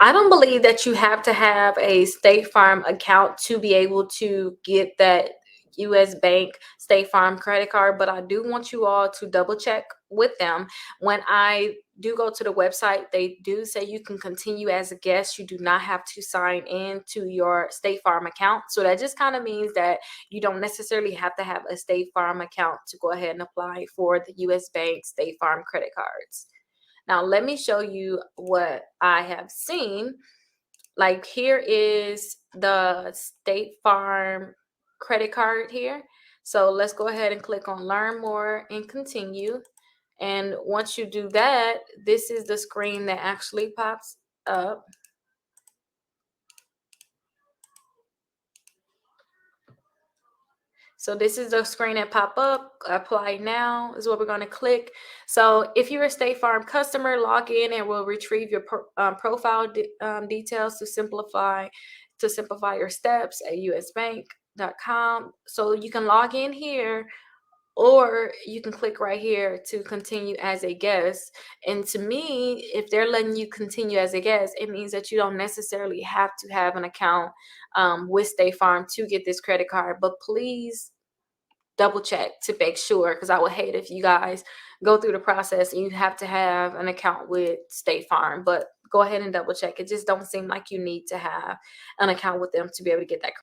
I don't believe that you have to have a State Farm account to be able to get that US Bank State Farm credit card, but I do want you all to double check with them. When I do go to the website, they do say you can continue as a guest. You do not have to sign in to your State Farm account. So that just kind of means that you don't necessarily have to have a State Farm account to go ahead and apply for the US Bank State Farm credit cards. Now, let me show you what I have seen. Like, here is the State Farm credit card here. So let's go ahead and click on learn more and continue. And once you do that, this is the screen that actually pops up. So this is the screen that pop up. Apply now is what we're going to click. So if you're a State Farm customer, log in and we'll retrieve your profile details to simplify your steps at usbank.com. So you can log in here, or you can click right here to continue as a guest. And to me, if they're letting you continue as a guest, it means that you don't necessarily have to have an account with State Farm to get this credit card. But please double check to make sure, because I would hate if you guys go through the process and you have to have an account with State Farm. But go ahead and double check. It just don't seem like you need to have an account with them to be able to get that